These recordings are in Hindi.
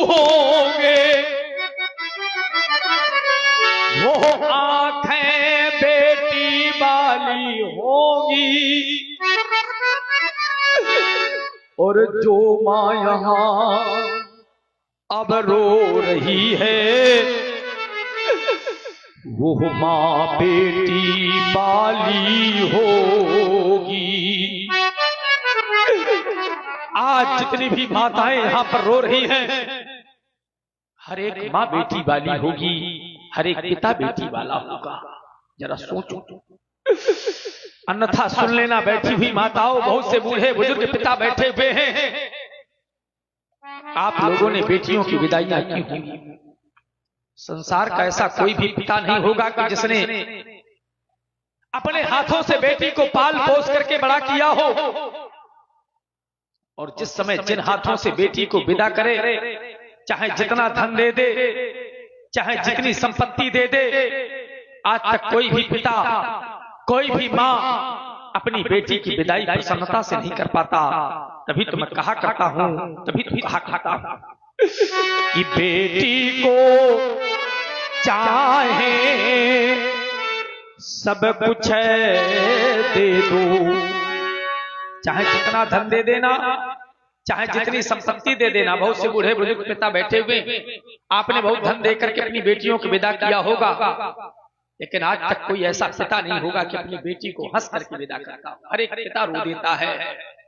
होंगे, वो आंखें बेटी वाली होंगी, और जो माँ यहाँ अब रो रही है, वो माँ बेटी वाली होगी। आज जितनी भी माताएं यहाँ पर रो रही हैं, हर एक माँ बेटी वाली होगी, हर एक पिता बेटी वाला होगा। जरा सोचो, अन्यथा सुन लेना बैठी हुई माताओं, बहुत से बूढ़े बुजुर्ग पिता बैठे हुए हैं। आप लोगों ने बेटियों की विदाइयां की होंगी। संसार का ऐसा कोई भी पिता नहीं होगा कि जिसने अपने हाथों से बेटी को पाल पोस करके बड़ा किया हो, और जिस समय जिन हाथों से बेटी को विदा करे, चाहे जितना धन दे दे, चाहे जितनी संपत्ति दे दे, आज तक कोई भी पिता, कोई भी माँ अपनी बेटी की विदाई प्रसन्नता से नहीं कर पाता। तभी तो मैं कहा करता हूं, तभी तो कहा करता हूं कि बेटी को चाहे सब कुछ दे दो, चाहे जितना धन दे देना, चाहे जितनी संपत्ति दे देना। बहुत से बूढ़े बुजुर्ग पिता बैठे हुए, आपने बहुत धन दे करके अपनी बेटियों को विदा किया होगा, लेकिन आज तक कोई ऐसा पिता नहीं होगा कि अपनी बेटी को हंस करके विदा करता हो। हर एक पिता रो देता है,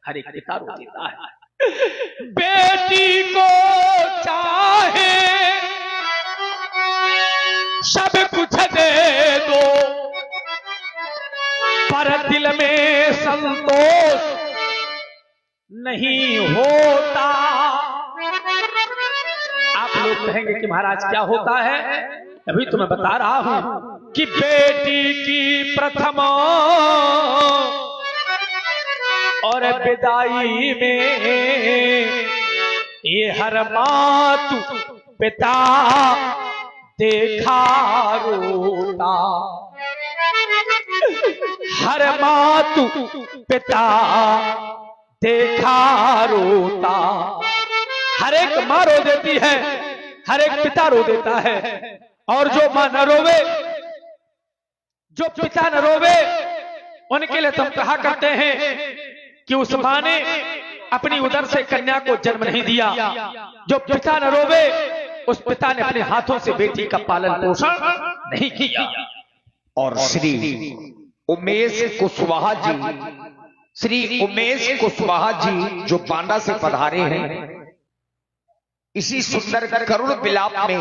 हर एक पिता रो देता है। बेटी को चाहे सब कुछ दे दो, पर दिल में संतोष नहीं होता। आप लोग कहेंगे कि महाराज क्या होता है? अभी तो मैं बता रहा हूं कि बेटी की प्रथम और विदाई में ये हर मातु पिता देखा रोता, हर मातु पिता देखा रोता। हर एक माँ रो देती है, हर एक पिता रो देता है, और जो माँ न रोवे, जो पिता न रोवे, उनके लिए तुम कहा करते हैं कि उस माँ ने अपनी उदर से कन्या को जन्म नहीं दिया। जो पिता न रोवे, उस पिता ने अपने हाथों से बेटी का पालन पोषण नहीं किया। और श्री उमेश कुशवाहा जी, श्री उमेश कुशवाहा जी जो बांदा से पधारे हैं, इसी सुंदर करुण विलाप में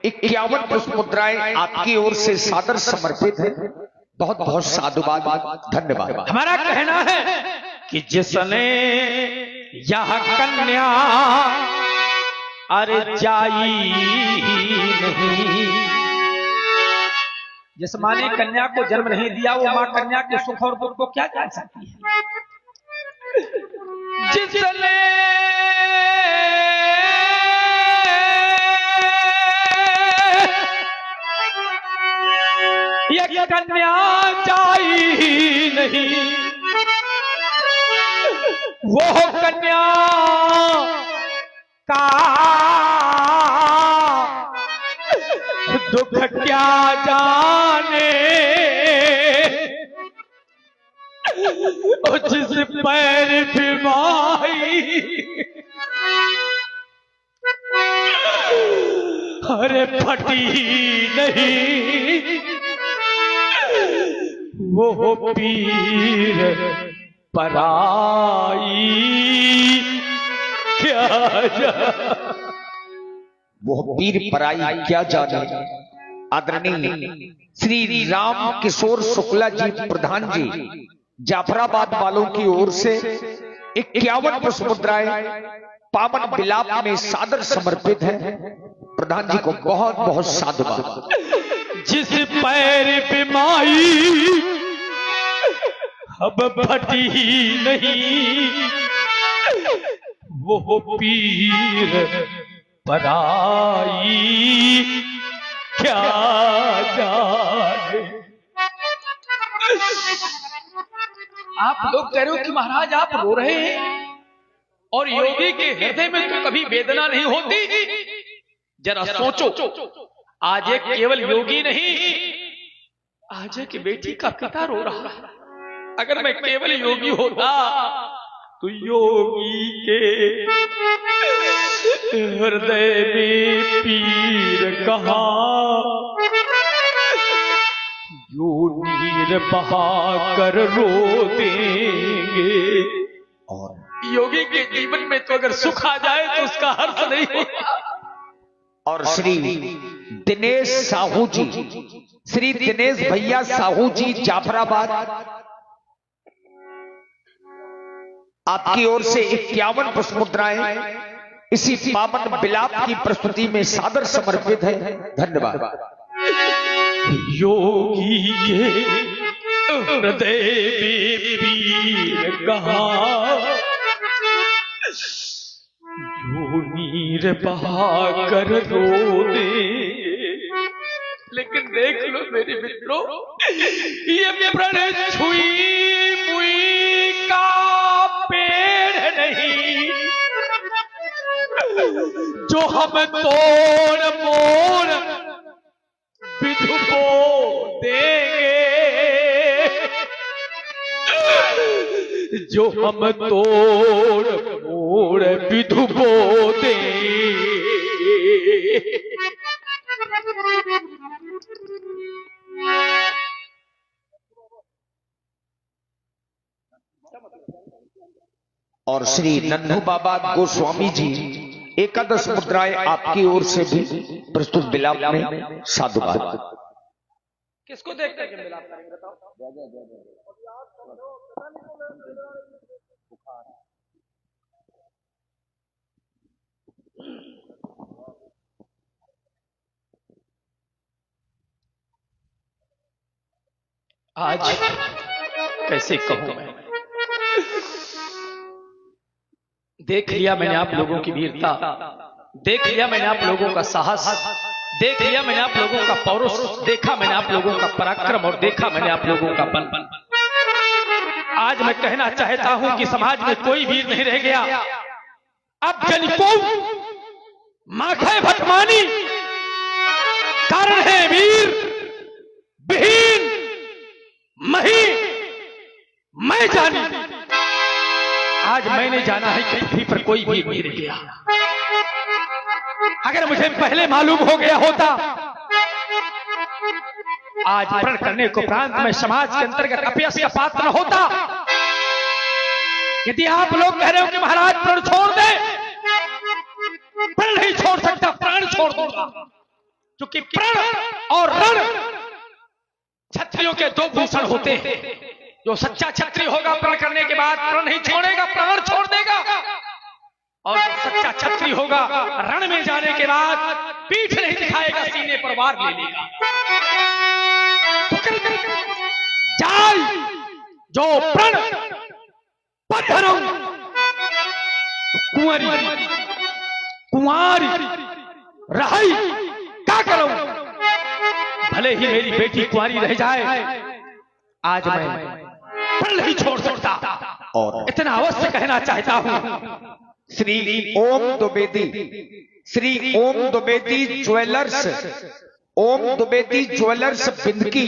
51 पुष्प मुद्राएं आपकी ओर से सादर समर्पित है। बहुत बहुत साधुवाद, धन्यवाद। हमारा कहना है कि जिसने यह कन्या अरे जाई नहीं, जिस माँ ने कन्या को जन्म नहीं दिया, वो माँ कन्या के सुख और दुख को क्या जान सकती है? जिसने ये कन्या जाई नहीं, वो कन्या का दुख क्या जाने, जिस पैर भी माई अरे फटी नहीं, वो पीर पराई क्या जाने, वो पीर पराई क्या जाने। आदरणीय श्री राम किशोर शुक्ला जी प्रधान जी जाफराबाद वालों की ओर से 51 पुष्प मुद्राएं पावन विलाप में सादर समर्पित है। प्रधान जी को बहुत बहुत साधुवाद। जिस पैर पे माई अब फटी नहीं, वो पीर पराई क्या जाने। आप लोग कह रहे हो कि महाराज आप रो रहे हैं, और योगी के हृदय में तो कभी वेदना नहीं होती। जरा सोचो, आज एक केवल योगी नहीं, आज एक बेटी का पिता रो रहा है। अगर मैं केवल योगी होता तो योगी के हृदय में पीर कहाँ, यो नीर बहा कर रो देंगे। और योगी के जीवन में तो अगर सुख आ जाए तो उसका हर्ष नहीं होता। और श्री दिनेश साहू जी, श्री दिनेश भैया साहू जी जाफराबाद, आपकी ओर से 51 पुष्प मुद्राएं इसी पावन बिलाप की प्रस्तुति में सादर समर्पित है। धन्यवाद। योगी के हृदय में पीर कहाँ, यो नीर बहा कर रो दे। लेकिन देख लो मेरे मित्रों, ये प्रण छुई मुई का पेड़ नहीं, जो हम तोड़ मोड़ विधु को देंगे, जो हम तोड़ मोड़ विधु को देंगे। और श्री नन्हू बाबा गोस्वामी जी 11 मुद्राएं आपकी ओर से भी प्रस्तुत बिलाप में साधुवाद। किसको देख करके बिलाप करेंगे बताओ? आज कैसे कहूं मैं, देख लिया मैंने आप लोगों की वीरता, देख लिया मैंने आप लोगों का साहस, देख लिया मैंने आप लोगों का पौरुष, देखा मैंने आप लोगों का पराक्रम और देखा मैंने आप लोगों का बल। आज मैं कहना चाहता हूं कि समाज में कोई वीर नहीं रह गया। अब जनिको माखे भटमानी कारण है वीर विहीन मही मैं जानी। आज मैंने जाना है कि पृथ्वी पर कोई वीर नहीं रह गया। अगर मुझे पहले मालूम हो गया होता, आज प्रण करने को प्रांत में समाज के अंतर्गत अपयश का पात्र न होता। यदि आप लोग कह रहे हो कि महाराज प्रण छोड़ दे, प्रण नहीं छोड़ सकता, प्राण छोड़ दूंगा, क्योंकि प्रण और रण क्षत्रियों के दो भूषण होते हैं। जो सच्चा क्षत्रिय होगा प्रण करने के बाद प्रण नहीं छोड़ेगा, प्राण छोड़ देगा। और जो सच्चा क्षत्रिय होगा रण में जाने के बाद पीठ नहीं दिखाएगा, सीने पर वार ले लेगा। जाल जो प्रण पत्थरों कुंवारी कुंवारी रही क्या करूं, भले ही मेरी बेटी कुंवारी रह जाए, आज मैं प्रण नहीं छोड़ सकता। और इतना अवश्य कहना चाहता हूं, श्री ओम द्विवेदी, श्री ओम द्विवेदी ज्वेलर्स, ओम द्विवेदी ज्वेलर्स बिंदकी,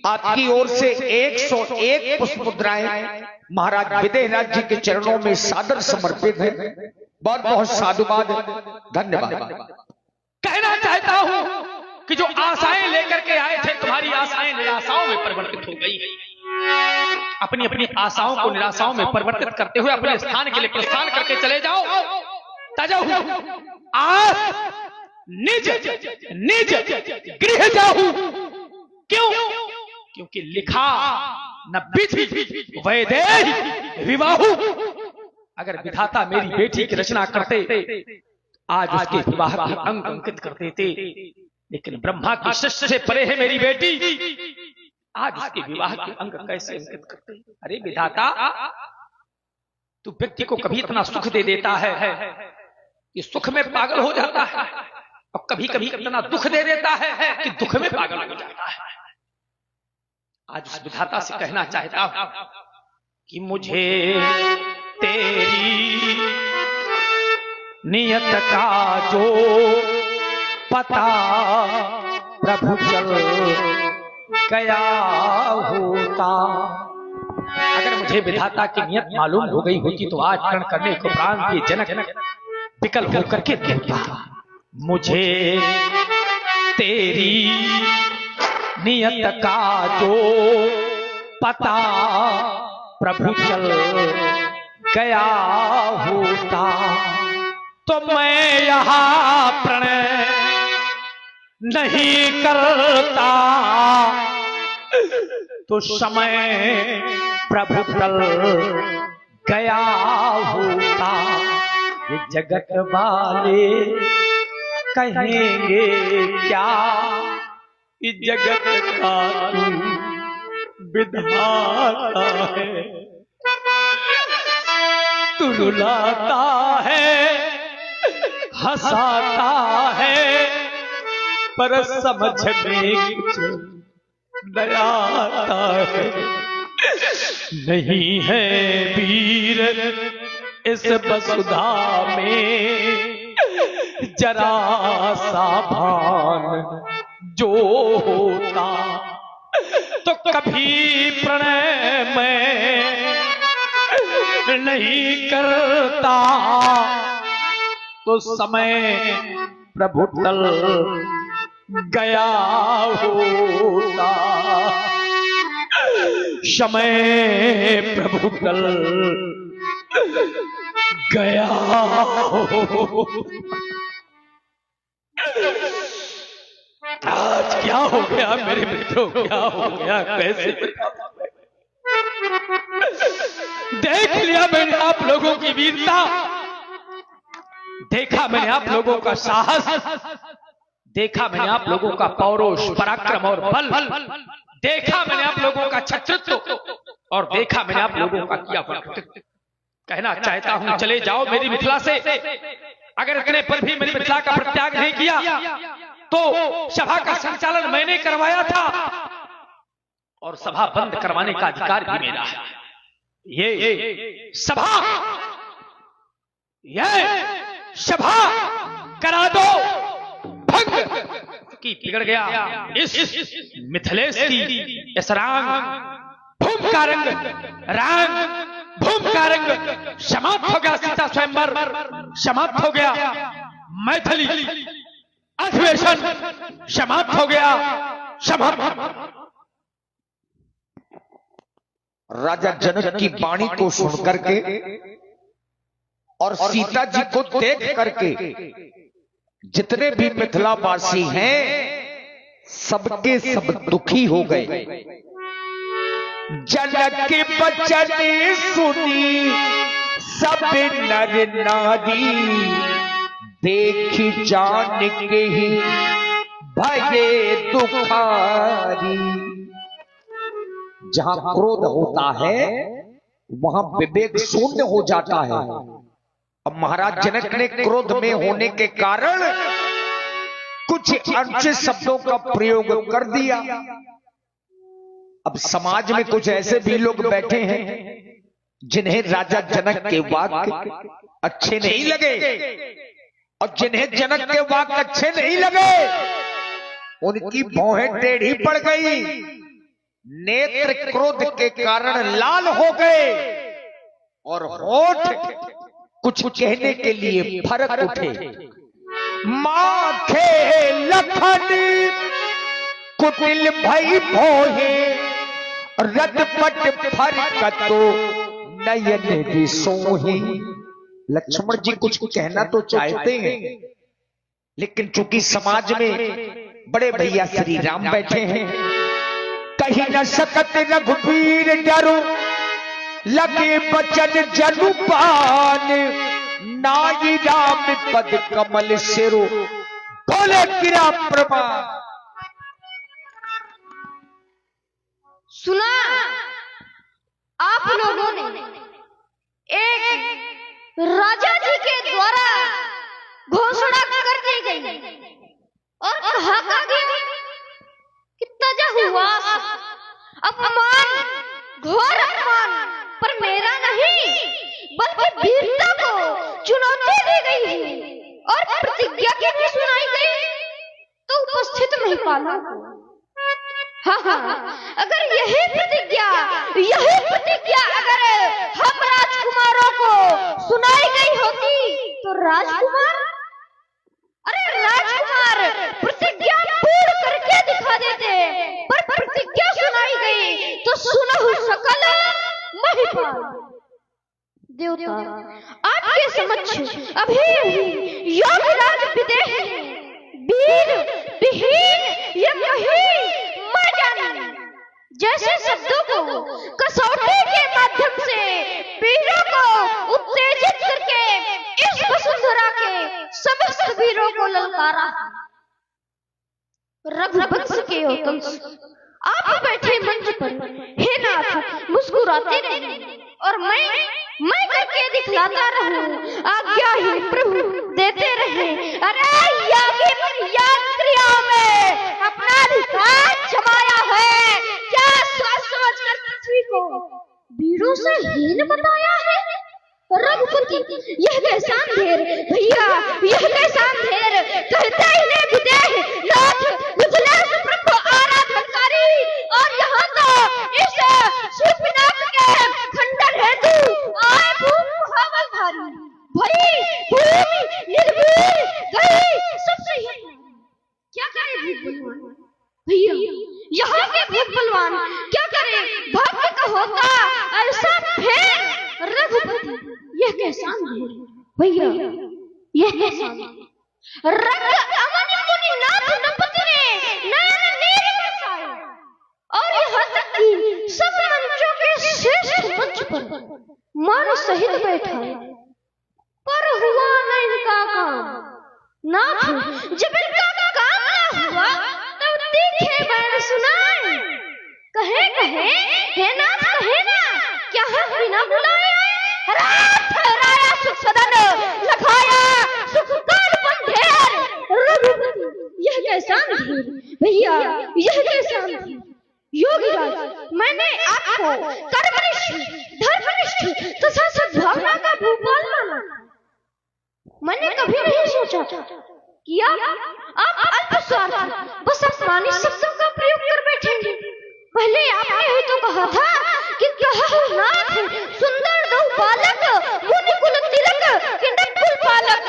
आपकी ओर से 101 पुष्प मुद्राएं महाराज विदेहराज जी के चरणों में सादर समर्पित है। बहुत बहुत साधुवाद, धन्यवाद। कहना चाहता हूं कि जो आशाएं लेकर के आए थे, तुम्हारी आशाएं निराशाओं में परिवर्तित हो गई। अपनी अपनी आशाओं को निराशाओं में परिवर्तित करते हुए अपने स्थान के लिए प्रस्थान करके चले जाओ। तजहु आस निज निज गृह जाहू। क्यों? क्योंकि लिखा न विधि वैदेही विवाहु। अगर विधाता मेरी बेटी की रचना करते, आज उसके विवाह के अंग अंकित कर देते, लेकिन ब्रह्मा की शिष्य से परे है मेरी बेटी, आज उसके विवाह के अंग कैसे अंकित करते? अरे विधाता, तू व्यक्ति को कभी इतना सुख दे देता है कि सुख में पागल हो जाता है, और कभी कभी इतना दुख दे देता है कि दुख में पागल हो जाता है। आज उस विधाता से कहना चाहता हूं कि मुझे तेरी नियत का जो पता प्रभु चल गया होता। अगर मुझे विधाता की नियत मालूम हो गई होती तो आज प्रण करने को प्राण के जनक विकल होकर के देता। मुझे तेरी नियत का जो पता प्रभु चल गया होता तो मैं यहाँ प्रणय नहीं करता, तो समय प्रभु टल गया होता। ये जगत वाले कहेंगे क्या, इस जगत का तू विधाता है। तू रुलाता है हंसाता है पर समझ में कुछ नया आता है। नहीं है वीर इस वसुधा में जरा सा भान जो होता तो कभी प्रणय में नहीं करता, तो समय प्रभु टल गया होता। समय प्रभु टल गया हो। आज क्या हो गया मेरे मित्रों, क्या हो गया, कैसे देख लिया मैंने आप लोगों की वीरता, देखा मैंने आप लोगों का साहस, देखा मैंने आप लोगों का पौरुष पराक्रम और बल, देखा मैंने आप लोगों का छत्रत्व और देखा मैंने आप लोगों का किया व्यक्तित्व। कहना चाहता हूं चले जाओ मेरी मिथिला से, अगर इतने पर भी मेरी मिथिला का परित्याग नहीं किया तो सभा का संचालन मैंने करवाया था और सभा बंद करवाने का अधिकार भी मेरा है। ये सभा करा दो भंग की बिगड़ गया इस मिथिलेश की इस रांग भूम का रंग, रांग भूम का रंग समाप्त हो गया। सीता स्वयंवर समाप्त हो गया, मैथिली अधिवेशन समाप्त हो गया, समाप्त। राजा जनक की वाणी को सुन करके और सीता जी को देख करके जितने भी मिथिलावासी हैं सबके सब दुखी हो गए। जनक के बचन सुनी सब नर नारी, देखी जान के ही भये दुखारी। जहां क्रोध होता है वहां विवेक शून्य हो जाता है। अब महाराज जनक ने क्रोध में होने के कारण कुछ अनुचित शब्दों का प्रयोग कर दिया। अब समाज में कुछ ऐसे भी लोग बैठे हैं जिन्हें राजा जनक के वाक्य अच्छे नहीं लगे, और जिन्हें जनक के वाक्य अच्छे नहीं लगे उनकी भौहें टेढ़ी पड़ गई, नेत्र क्रोध के कारण लाल हो गए और होठ कुछ कहने के लिए फरक उठे। माथे लखन कुटिल भई भोहे, रटपट फरकतो नयन बिसोही। लक्ष्मण जी कुछ कहना तो चाहते हैं, लेकिन चूंकि समाज में बड़े भैया श्री राम बैठे हैं, कहीं न सकत रघुवीर डरो, लगे बचन जनु पान, नाई राम पद कमल सिरो, बोले गिरा प्रमाण। सुना आप लोगों ने एक राजा जी के द्वारा घोषणा कर दी गई और कहा गया कि तजा हुआ अपमान, घोर अपमान, पर मेरा नहीं बल्कि वीरता को चुनौती दी गई है और प्रतिज्ञा की भी सुनाई गई महिपालों को। हाँ, अगर यही प्रतिज्ञा अगर हम राजकुमारों को सुनाई गई होती तो राजकुमार प्रतिज्ञा पूर्ण करके दिखा देते, पर प्रतिज्ञा सुनाई गई तो सुनहु सकल महिपाल देवता आपके समक्ष अभी योगराज विदेह वीर विहीन ये कही मर जाने जैसे शब्दों को कसौटी के माध्यम से वीरों को उत्तेजित करके इस वसुंधरा के समस्त वीरों को ललकारा। रघुवंश के वंश आप बैठे मंच पर हे नाथ मुस्कुराते रहे और मैं करके दिखलाता रहूं, आज्ञा ही प्रभु देते रहे। अरे याग क्रियाओं में अपना अधिकार जमाया है, क्या सोच कर पृथ्वी को वीरों से हीन बताया है। रघुपति यह कैसा अंधेर भैया, यह कैसा अंधेर, कहते ही ने विदेह नाथ मिथिलेश प्रभु आराधनकारी और यहाँ तो इस शिवनाथ के खंडन हेतु आए भूमि भारी भई भूमि निर्भीर गई सबसे क्या करे भूत बलवान भैया, यहाँ के भूत बलवान क्या करे, भक्त का होता ऐसा फेर। रघुपति यह कैसा अंधेर भैया, यह कैसा रंग अमन मुनि नाथ नपति ने नयन नीर बरसाए और यहाँ तक कि सब मंचों के श्रेष्ठ मंच पर मन सहित बैठाए, पर हुआ न इनका काम। नाथ जब इनका काम न हुआ तब तीखे बैन सुनाए, कहे हे नाथ कहे ना क्या हम बिना बुलाए राया सुख सदन लखाया सुख काल बंधेर। रघुपति यह कैसा अंधेर भैया, यह कैसा अंधेर। योगीराज मैंने आपको कर्मनिष्ठ धर्मनिष्ठ तथा सद्भावना का भूपाल माना, मैंने कभी नहीं सोचा कि आप अल्प स्वार्थ बस अपमानी शब्दों का प्रयोग कर बैठेंगे। पहले आपने ही तो कहा था कि नाथ सुंदर दो बालक मुनि कुल तिलक किंडक कुल पालक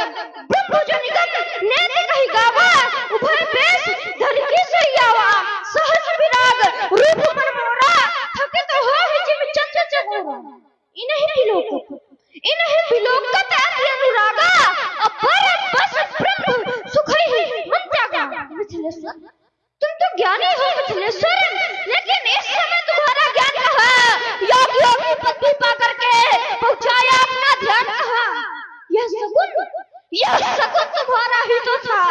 ब्रह्मजो निगम नेत्र कही गावा उभय पेश धरकी से आवा सहज विराग रूप मन मोरा थके तो हो जिम चंद्र चकोरा। इन्हीं विलोकत अति अनुरागा अपर बस ब्रह्म सुखई मन त्यागा। मिथिलेश्वर तुम तो ज्ञानी हो मिथिलेश्वर, लेकिन इस समय तुम्हारा ज्ञान कहाँ, योगियों की पदवी पा करके पहुंचाया अपना ध्यान कहाँ। यह सकुन तुम्हारा ही तो था।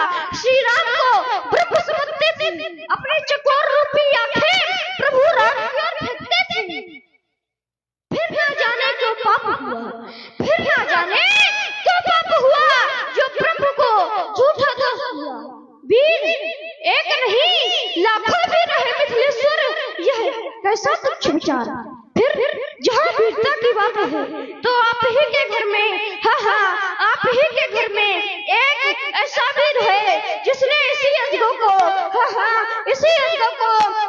श्री राम को ब्रह्म समझते थे, अपने चकोर रूपी आंखें प्रभु राम की ओर फेंकते थे। फिर ना जाने क्यों पाप हुआ, जो प्रभु को झूठा दोष दिया। वीर एक नहीं लाखों भी रहे मिथिलेश्वर, यह कैसा तुच्छ विचार। फिर जहाँ वीरता की बात है तो आप ही के घर में, हाँ आप ही के घर में एक ऐसा वीर है जिसने इसी अजगों को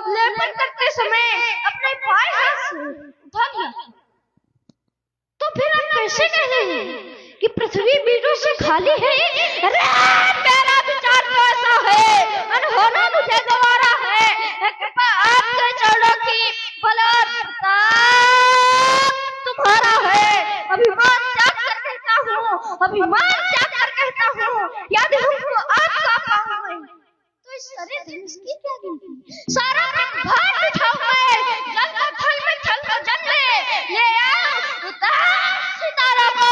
लेपन करते समय अपने पाए हाथ से उठा लिया। तो फिर आप कैसे कह रहे हैं कि पृथ्वी वीरों से खाली है। अरे मेरा विचार तो ऐसा है, अनहोना मुझे गवारा है, कृपा आपके चरणों की बलवत्ता तुम्हारा है। अभिमान त्याग कर कहता हूँ, यदि हमको आपका पाऊं तो इस सारे धनुष की क्या गिनती, सारा ब्रह्मांड बिठाऊं मैं, जल का थल में छल का जल ले आओ उतार सितारा को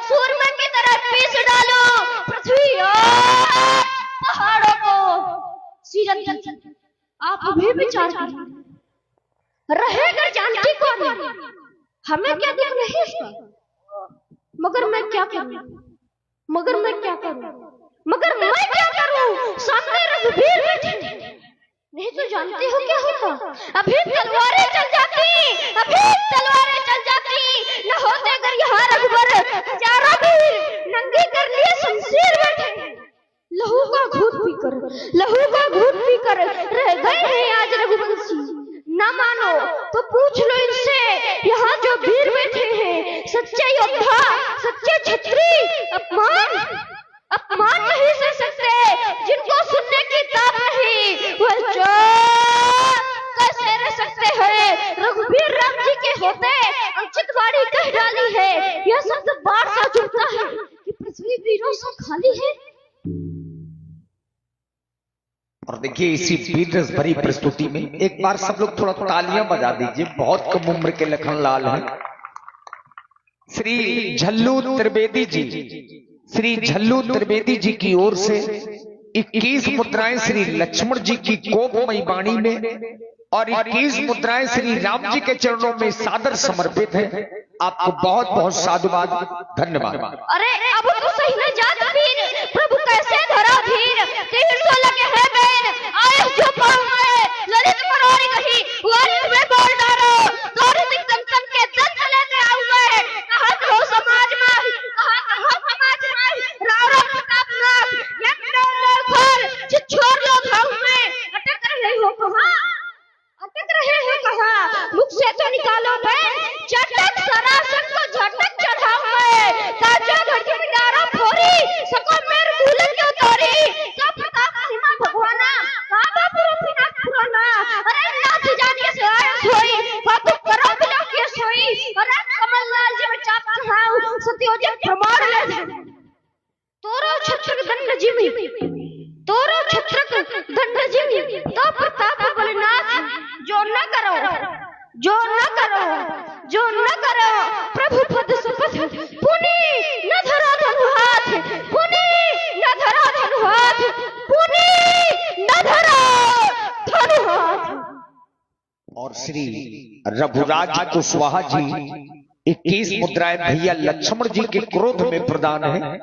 सूरमा की तरह पीस डालो पृथ्वी और पहाड़ों को। सीरत आप भी विचार करिए, रहेगा जानकी को हमें क्या दुख नहीं इसका, मगर मैं क्या करूं सामने रघुवीर बैठे नहीं तो जानते हो क्या होता। अभी तलवारें चल जाती न होते अगर यहाँ रघुवर हजारों वीर नंगे कर लिए शमशीर बैठे, लहू का घूट पीकर रह गए हैं आज रघुवंशी। ना मानो तो पूछ लो इनसे, यहाँ जो वीर बैठे हैं सच्चे योद्धा, सच्चे छत्री, अपमान नहीं सह सकते, जिनको सुनने की ताक नहीं, वह चुप कैसे रह सकते हैं। रघुवीर राम जी के होते अंकित वाणी कह डाली है, यह शब्द बाढ़ सा चुभता है कि पृथ्वी वीरों से खाली है। और देखिए इसी वीर रस भरी प्रस्तुति में एक बार सब लोग थोड़ा तालियां बजा दीजिए। बहुत कम उम्र के लखनलाल हैं श्री झल्लू त्रिवेदी जी। श्री झल्लू त्रिवेदी जी की ओर से 21 मुद्राएं श्री लक्ष्मण जी की कोपमयी वाणी में और 21 मुद्राएं श्री राम जी के चरणों में सादर समर्पित है। आपको बहुत बहुत साधुवाद, धन्यवाद। अरे अब तो सही न जात वीर, प्रभु कैसे धरा धीर, 300 लगे हैं बैन, आए जो पाँव में ललित मनोरी कही, वाली में बोल डालो, तोरी दिख दंतन के दंत लेते आऊं मैं, कहाँ हो समाज में, कहाँ समाज में, राव प्रताप नाथ, एक डोले खोल, छिछोर लो घाव में, अटक रहे हो कहाँ, मुख से तो निकालो बैन, चटक सरासन को झटक चढ़ाऊं मैं, ताजा घड़के डारा फोरी, सको मेरे भूले क्यों तोरी, क्या प्रताप महिमा भगवाना, काबा पुरफिना पुराना, अरे नाथ जानिए से आया सोई, बापू करो बिना के सोई, अरे कमललाल जी में चाप चढ़ाऊं, सत्योजन प्रमाण ले दे, तोरो छत्रक दंड जिमी, तोरो छत्रक दंड जिमी, तो प्रताप बलनाथ, जो न करो प्रभु पद शपथ, पुनि न धरा धनु हाथ, पुनि न धरा धनु हाथ, पुनि न धरा धनु हाथ। और श्री रघुराज कुशवाहा जी 21 मुद्राएं भैया लक्ष्मण जी के क्रोध में प्रदान है।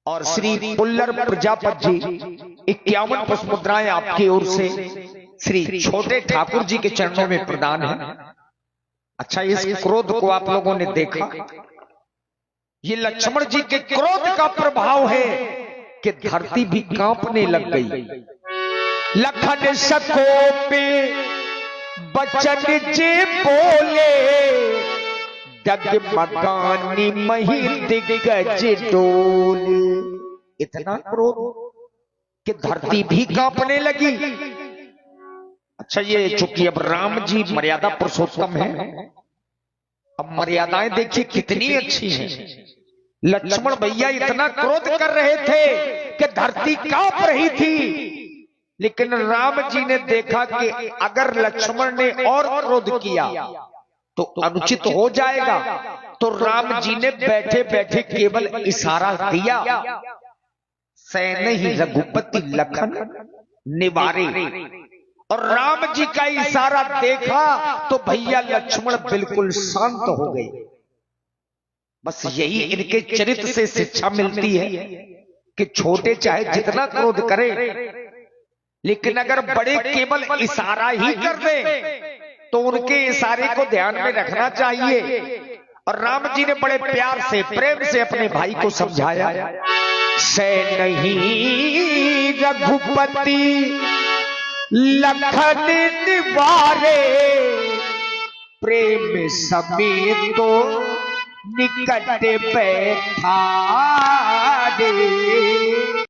और श्री पुल्लर प्रजापत जी 51 पुष्प मुद्राएं आपकी ओर से श्री छोटे ठाकुर जी के चरणों में प्रदान है। अच्छा, इस क्रोध को आप लोगों ने देखा, ये लक्ष्मण जी के क्रोध का प्रभाव है कि धरती भी कांपने लग गई। लखन सकोपे बचन जे बोले, डगमगानी मही दिग्गज डोले। इतना क्रोध कि धरती भी कांपने लगी। अच्छा, ये चूंकि अब राम जी मर्यादा पुरुषोत्तम है, अब मर्यादाएं देखिए कितनी अच्छी हैं। लक्ष्मण भैया इतना क्रोध कर रहे थे कि धरती कांप रही थी, लेकिन राम जी ने देखा कि अगर लक्ष्मण ने और क्रोध किया तो अनुचित हो जाएगा, तो राम जी ने बैठे बैठे केवल इशारा दिया, सैन ही रघुपति लखन निवारे। और राम जी का इशारा देखा तो भैया लक्ष्मण बिल्कुल शांत हो गए। बस यही इनके चरित्र से शिक्षा मिलती है कि छोटे चाहे जितना क्रोध करें, लेकिन अगर बड़े केवल इशारा ही कर दें तो उनके इशारे को ध्यान में रखना चाहिए। और राम जी ने बड़े प्यार से प्रेम से अपने भाई को समझाया, से नहीं रघुपति लखन निवारे, प्रेम समेत तो निकट बैठा